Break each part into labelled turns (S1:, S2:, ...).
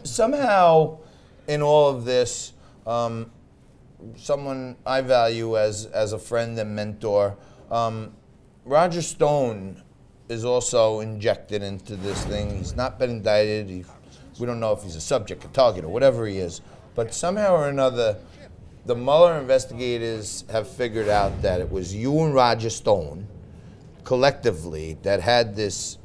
S1: Somehow, in all of this, someone I value as a friend and mentor, Roger Stone is also injected into this thing. He's not been indicted. We don't know if he's a subject, a target, or whatever he is. But somehow or another, the Mueller investigators have figured out that it was you and Roger Stone collectively that had this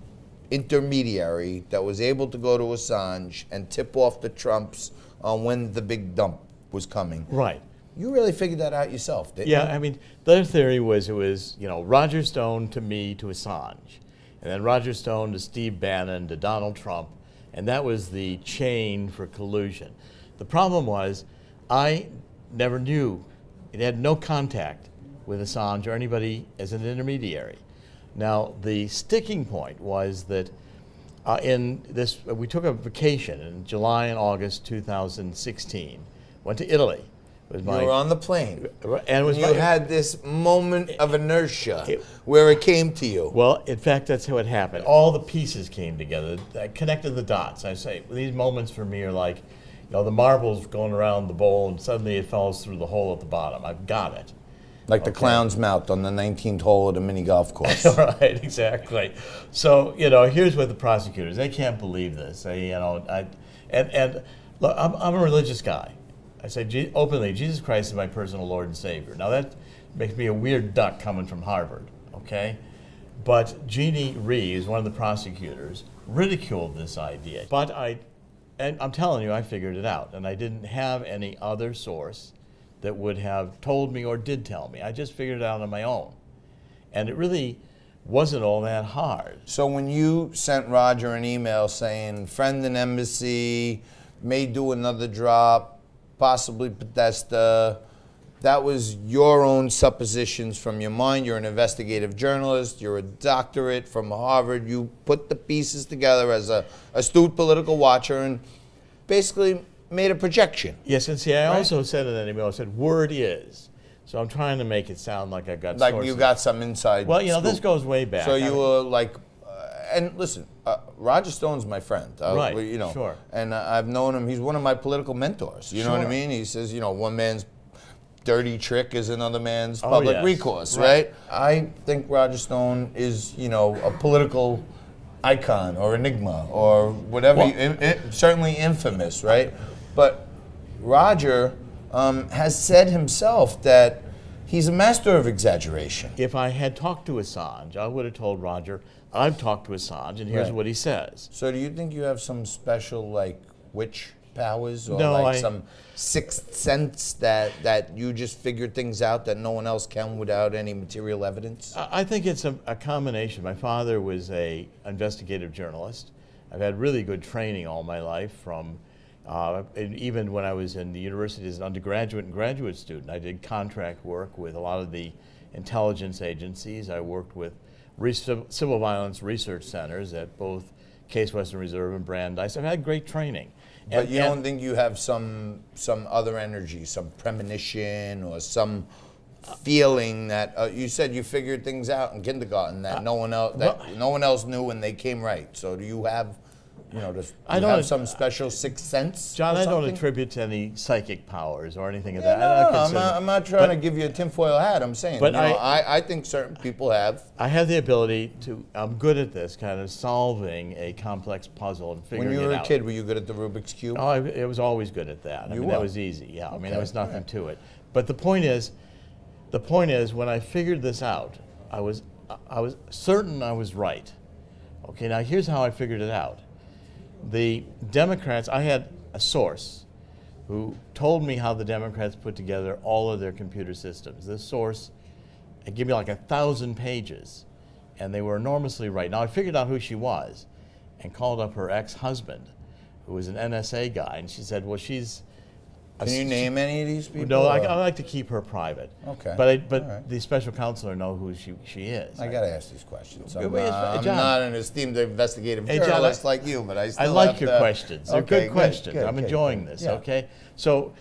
S1: intermediary that was able to go to Assange and tip off the Trumps on when the big dump was coming.
S2: Right.
S1: You really figured that out yourself, didn't you?
S2: Yeah, I mean, their theory was it was, Roger Stone to me to Assange, and then Roger Stone to Steve Bannon to Donald Trump, and that was the chain for collusion. The problem was I never knew, it had no contact with Assange or anybody as an intermediary. Now, the sticking point was that we took a vacation in July and August 2016, went to Italy.
S1: You were on the plane,
S2: and
S1: you had this moment of inertia where it came to you.
S2: Well, in fact, that's how it happened. All the pieces came together. I connected the dots. I say, these moments for me are like, the marbles going around the bowl, and suddenly it falls through the hole at the bottom. I've got it.
S1: Like the clown's mouth on the 19th hole of the mini golf course.
S2: Right, exactly. So, here's what the prosecutors, they can't believe this. They, and look, I'm a religious guy. I say openly, Jesus Christ is my personal Lord and Savior. Now that makes me a weird duck coming from Harvard, okay? But Jeannie Reeves, one of the prosecutors, ridiculed this idea. But and I'm telling you, I figured it out, and I didn't have any other source that would have told me or did tell me. I just figured it out on my own. And it really wasn't all that hard.
S1: So when you sent Roger an email saying, friend in embassy, may do another drop, possibly Podesta, that was your own suppositions from your mind. You're an investigative journalist. You're a doctorate from Harvard. You put the pieces together as a astute political watcher and basically made a projection.
S2: Yes, and see, I also said in that email, I said, word is. So I'm trying to make it sound like I've got sources.
S1: You got some inside
S2: Well,
S1: scoop.
S2: this goes way back.
S1: So you were like, and listen, Roger Stone's my friend.
S2: Right, sure.
S1: And I've known him. He's one of my political mentors. You know what I mean? He says, one man's dirty trick is another man's public recourse, right? I think Roger Stone is, a political icon or enigma or whatever, certainly infamous, right? But Roger has said himself that he's a master of exaggeration.
S2: If I had talked to Assange, I would have told Roger, I've talked to Assange, and here's what he says.
S1: So do you think you have some special, witch powers or some sixth sense that you just figured things out that no one else can without any material evidence?
S2: I think it's a combination. My father was an investigative journalist. I've had really good training all my life from, and even when I was in the university as an undergraduate and graduate student, I did contract work with a lot of the intelligence agencies. I worked with civil violence research centers at both Case Western Reserve and Brandeis. I've had great training.
S1: But you don't think you have some other energy, some premonition or some feeling that you said you figured things out in kindergarten that no one else knew when they came right. So do you have have some special sixth sense?
S2: John, I don't attribute to any psychic powers or anything of that.
S1: I'm not trying to give you a tinfoil hat. I'm saying, but I think certain people have.
S2: I have the ability to. I'm good at this kind of solving a complex puzzle and figuring it out.
S1: When you were a kid, were you good at the Rubik's Cube?
S2: Oh, I was always good at that. That was easy. Yeah, okay. There was nothing to it. But the point is, when I figured this out, I was certain I was right. Okay, now here's how I figured it out. The Democrats, I had a source who told me how the Democrats put together all of their computer systems. This source, it gave me like 1,000 pages, and they were enormously right. Now I figured out who she was and called up her ex-husband, who was an NSA guy, and she said, well, she's...
S1: Can you name any of these people?
S2: No, I like to keep her private.
S1: Okay.
S2: But the special counselor know who she is.
S1: I got to ask these questions. I'm not an esteemed investigative journalist like you, but I still
S2: I like your questions. They're good questions. I'm enjoying this,
S1: yeah.
S2: Okay? So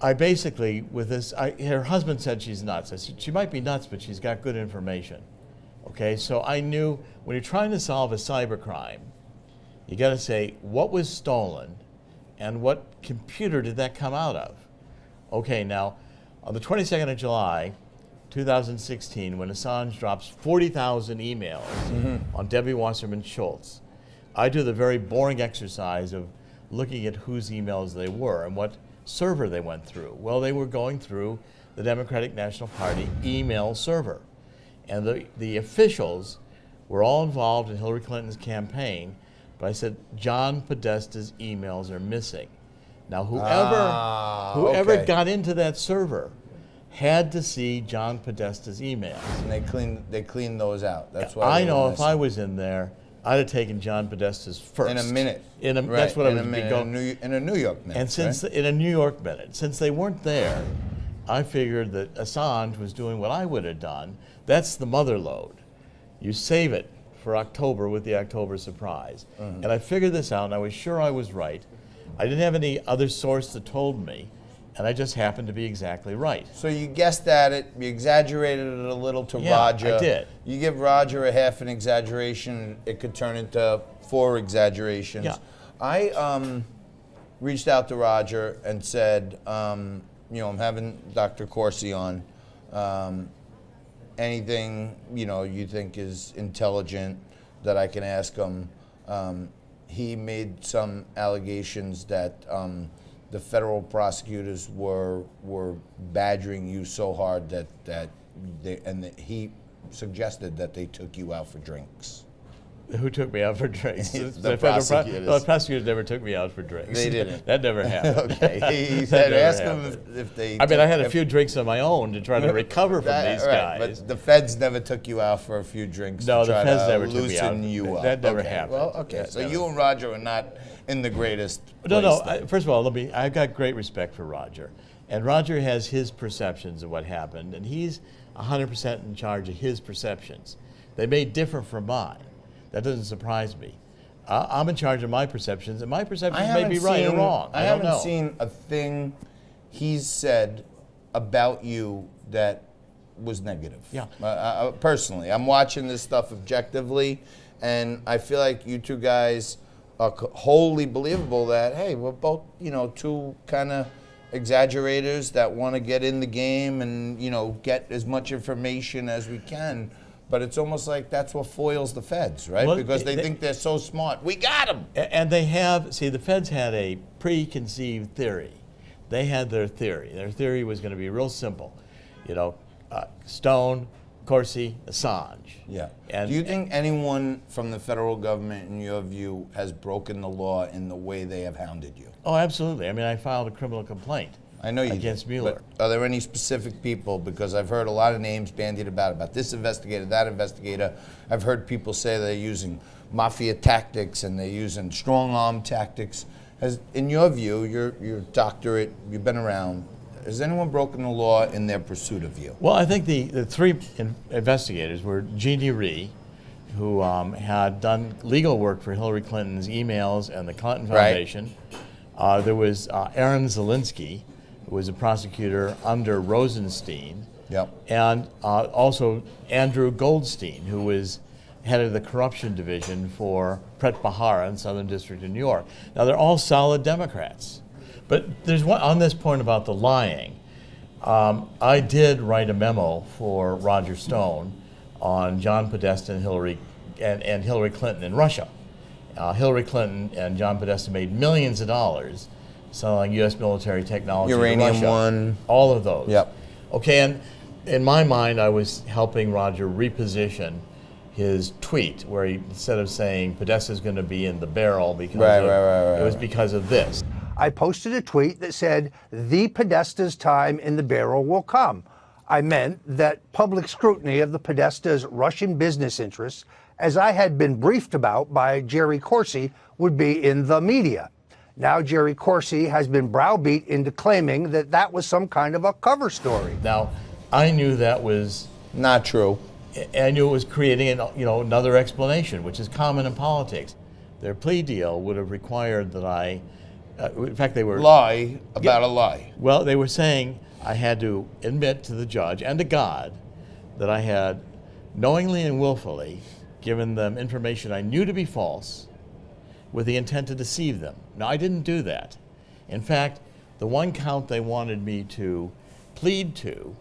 S2: I basically, with this, her husband said she's nuts. I said, she might be nuts, but she's got good information. Okay? So I knew when you're trying to solve a cybercrime, You got to say what was stolen and what computer did that come out of. Okay, now on the 22nd of July, 2016, when Assange drops 40,000 emails on Debbie Wasserman Schultz, I do the very boring exercise of looking at whose emails they were and what server they went through. Well, they were going through the Democratic National Party email server. And the officials were all involved in Hillary Clinton's campaign, but I said, John Podesta's emails are missing. Now, whoever
S1: okay.
S2: got into that server had to see John Podesta's emails.
S1: And they cleaned those out. That's why
S2: I
S1: they
S2: know
S1: were
S2: if I was in there, I'd have taken John Podesta's first.
S1: in a minute. Right.
S2: That's what I was
S1: minute, in a New York minute.
S2: And since in a New York minute, since they weren't there, I figured that Assange was doing what I would have done. That's the mother load. You save it for October with the October surprise. And I figured this out, and I was sure I was right. I didn't have any other source that told me, and I just happened to be exactly right.
S1: So you guessed at it, you exaggerated it a little to
S2: Yeah,
S1: Roger.
S2: I did.
S1: You give Roger a half an exaggeration, it could turn into 4 exaggerations.
S2: Yeah.
S1: I reached out to Roger and said, I'm having Dr. Corsi on. Anything, you think is intelligent that I can ask him. He made some allegations that the federal prosecutors were badgering you so hard that he suggested that they took you out for drinks.
S2: Who took me out for drinks?
S1: The prosecutors.
S2: The prosecutors never took me out for drinks.
S1: They didn't.
S2: That never happened.
S1: Okay, he
S2: That
S1: said,
S2: never
S1: ask them
S2: happened.
S1: if they.
S2: I mean, I had a few drinks on my own to try to recover from these
S1: right,
S2: guys.
S1: but the feds never took you out for a few drinks.
S2: No,
S1: to
S2: the
S1: try
S2: feds
S1: to
S2: never took me out.
S1: loosen you up.
S2: That never
S1: Okay,
S2: happened.
S1: Well, okay,
S2: That
S1: so
S2: never-
S1: you and Roger are not in the greatest.
S2: No,
S1: place
S2: no.
S1: then.
S2: First of all, I've got great respect for Roger, and Roger has his perceptions of what happened, and he's 100% in charge of his perceptions. They may differ from mine. That doesn't surprise me. I'm in charge of my perceptions, and my perceptions may be right or wrong.
S1: I
S2: don't know.
S1: haven't seen a thing he's said about you that was negative.
S2: Yeah.
S1: Personally, I'm watching this stuff objectively, and I feel like you two guys are wholly believable that, hey, we're both, two kind of exaggerators that want to get in the game and, get as much information as we can. But it's almost like that's what foils the feds, right?
S2: Well,
S1: because they think they're so smart. We got them.
S2: And they have, the feds had a preconceived theory. They had their theory. Their theory was going to be real simple. Stone, Corsi, Assange.
S1: Yeah.
S2: And,
S1: do you think anyone from the federal government, in your view, has broken the law in the way they have hounded you?
S2: Oh, absolutely. I mean, I filed a criminal complaint.
S1: I know you
S2: against
S1: did,
S2: Mueller.
S1: but are there any specific people? Because I've heard a lot of names bandied about this investigator, that investigator. I've heard people say they're using mafia tactics and they're using strong arm tactics. In your view, your doctorate, you've been around. Has anyone broken the law in their pursuit of you?
S2: Well, I think the 3 investigators were Jeannie Rhee, who had done legal work for Hillary Clinton's emails and the Clinton Foundation. Right. There was Aaron Zelinsky, who was a prosecutor under Rosenstein.
S1: Yep.
S2: And also Andrew Goldstein, who was head of the corruption division for Pret Bahara in Southern District of New York. Now, they're all solid Democrats. But there's one on this point about the lying. I did write a memo for Roger Stone on John Podesta and Hillary Clinton in Russia. Hillary Clinton and John Podesta made millions of dollars selling U.S. military technology
S1: Uranium
S2: to Russia.
S1: One.
S2: All of those.
S1: Yep.
S2: Okay, and in my mind, I was helping Roger reposition his tweet where he, instead of saying Podesta's going to be in the barrel because it was because of this.
S3: I posted a tweet that said, "The Podesta's time in the barrel will come." I meant that public scrutiny of the Podesta's Russian business interests, as I had been briefed about by Jerry Corsi, would be in the media. Now Jerry Corsi has been browbeat into claiming that that was some kind of a cover story.
S2: Now, I knew that was
S1: not true.
S2: I knew it was creating another explanation, which is common in politics. Their plea deal would have required that I, in fact, they were
S1: lie about a lie.
S2: Well, they were saying I had to admit to the judge and to God that I had knowingly and willfully given them information I knew to be false with the intent to deceive them. Now, I didn't do that. In fact, the one count they wanted me to plead to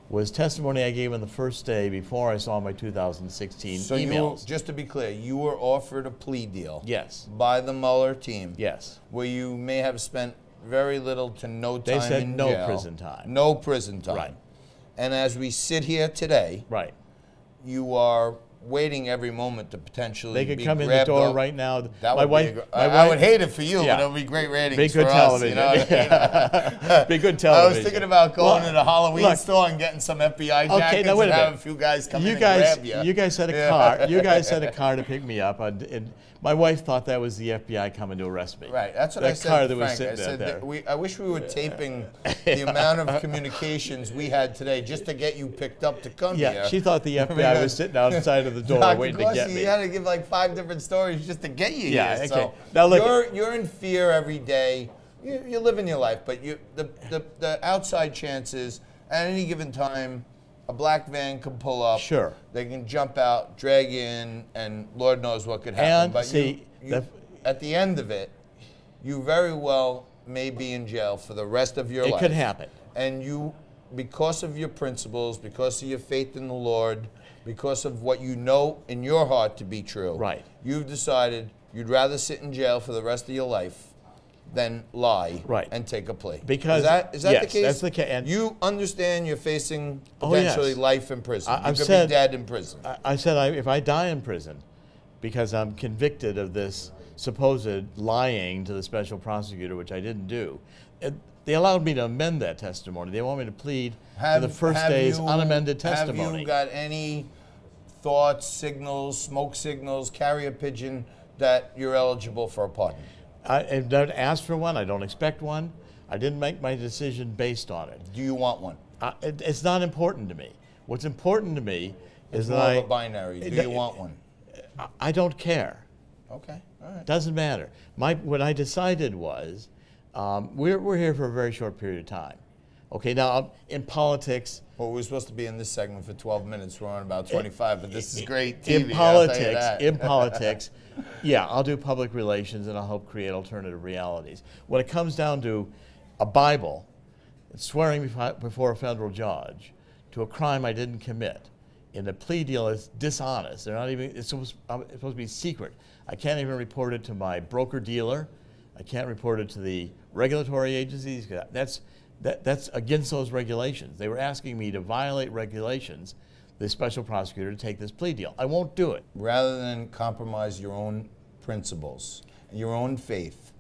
S2: was testimony I gave on the first day before I saw my 2016
S1: So
S2: emails.
S1: just to be clear, you were offered a plea deal
S2: Yes.
S1: by the Mueller team
S2: Yes.
S1: where you may have spent very little to no
S2: They
S1: time
S2: said
S1: in
S2: no
S1: jail.
S2: prison time.
S1: No prison time.
S2: Right.
S1: And as we sit here today,
S2: Right.
S1: you are waiting every moment to potentially
S2: They could
S1: be
S2: come in the
S1: grabbed
S2: door
S1: up.
S2: right now.
S1: That
S2: my
S1: would
S2: wife,
S1: be
S2: my
S1: I would
S2: wife-
S1: hate it for you,
S2: Yeah.
S1: but it would be great ratings
S2: Be good
S1: for
S2: television.
S1: us. You know what I mean?
S2: Be good
S1: I
S2: television.
S1: was thinking about going
S2: Well,
S1: to the Halloween
S2: look,
S1: store and getting some FBI
S2: Okay,
S1: jackets
S2: now wait a
S1: and have a
S2: minute.
S1: few guys come
S2: you
S1: in
S2: guys,
S1: and grab
S2: you guys had a
S1: Yeah.
S2: car. You guys had a car to pick me up, and my wife thought that was the FBI coming to arrest me.
S1: Right, that's what
S2: that
S1: I said
S2: car
S1: to
S2: that was
S1: Frank. I
S2: sitting
S1: said
S2: there.
S1: that I wish we were taping the amount of communications we had today just to get you picked up to come
S2: Yeah,
S1: here.
S2: she thought the FBI
S1: Because
S2: was sitting outside of the door
S1: Dr.
S2: waiting to
S1: Corsi,
S2: get me.
S1: You had to give like 5 different stories just to get you
S2: Yeah,
S1: here.
S2: okay.
S1: So
S2: Now look-
S1: you're in fear every day. You're living your life, but the outside chances at any given time, a black van can pull up.
S2: Sure.
S1: They can jump out, drag you in, and Lord knows what could happen.
S2: And
S1: but
S2: see,
S1: at the end of it, you very well may be in jail for the rest of your
S2: It
S1: life.
S2: could happen.
S1: And you, because of your principles, because of your faith in the Lord, because of what you know in your heart to be true,
S2: Right.
S1: you've decided you'd rather sit in jail for the rest of your life than lie
S2: Right.
S1: and take a plea.
S2: Because-
S1: is that
S2: yes,
S1: the case?
S2: that's the case. And-
S1: you understand you're facing
S2: Oh, yes.
S1: potentially life in prison. You
S2: I've
S1: could
S2: said-
S1: be dead in prison.
S2: I said if I die in prison because I'm convicted of this supposed lying to the special prosecutor, which I didn't do, they allowed me to amend that testimony. They want me to plead to the first day's unamended testimony.
S1: Have you got any thoughts, signals, smoke signals, carrier pigeon that you're eligible for a pardon?
S2: I don't ask for one. I don't expect one. I didn't make my decision based on it.
S1: Do you want one?
S2: It's not important to me. What's important to me is
S1: More
S2: that
S1: of a binary. Do you want one?
S2: I don't care.
S1: Okay, all right.
S2: Doesn't matter. What I decided was, we're here for a very short period of time. Okay, now in politics,
S1: Well, we're supposed to be in this segment for 12 minutes. We're on about 25, but this is great TV.
S2: in
S1: I'll tell you that.
S2: politics, yeah, I'll do public relations and I'll help create alternative realities. When it comes down to a Bible, swearing before a federal judge to a crime I didn't commit, in a plea deal is dishonest. They're not even. It's supposed to be secret. I can't even report it to my broker dealer. I can't report it to the regulatory agencies. That's against those regulations. They were asking me to violate regulations, the special prosecutor, to take this plea deal. I won't do it.
S1: Rather than compromise your own principles and your own faith,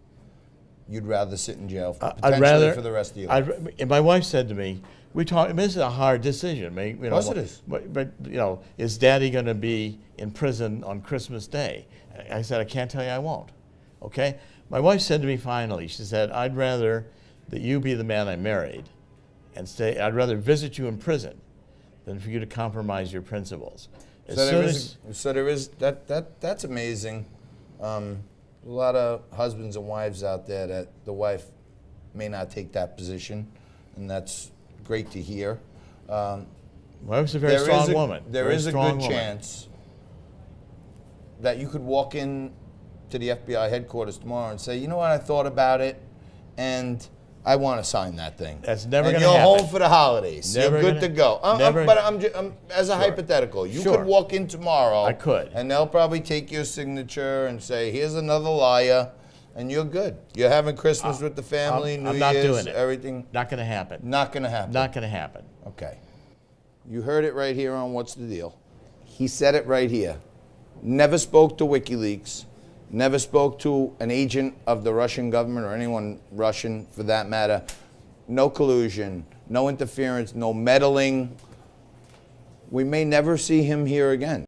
S1: you'd rather sit in jail potentially for the rest of your life.
S2: And my wife said to me, this is a hard decision. Of
S1: course it is.
S2: But is Daddy going to be in prison on Christmas Day? I said, I can't tell you I won't. Okay? My wife said to me finally, she said, I'd rather that you be the man I married and stay. I'd rather visit you in prison than for you to compromise your principles.
S1: So there is that's amazing. A lot of husbands and wives out there that the wife may not take that position, and that's great to hear.
S2: My wife's a very strong woman.
S1: There is a good chance that you could walk in to the FBI headquarters tomorrow and say, you know what, I thought about it, and I want to sign that thing.
S2: That's never
S1: going
S2: gonna
S1: to
S2: happen.
S1: You're home for the holidays.
S2: Never
S1: You're good to go. But as a hypothetical, you
S2: Sure.
S1: could walk in tomorrow.
S2: I could.
S1: And they'll probably take your signature and say, here's another liar, and you're good. You're having Christmas with the family, New
S2: I'm not
S1: Year's,
S2: doing it.
S1: everything.
S2: Not going to happen.
S1: Not going to happen.
S2: Not going to happen.
S1: Okay. You heard it right here on What's the Deal. He said it right here. Never spoke to WikiLeaks. Never spoke to an agent of the Russian government or anyone Russian for that matter. No collusion, no interference, no meddling. We may never see him here again.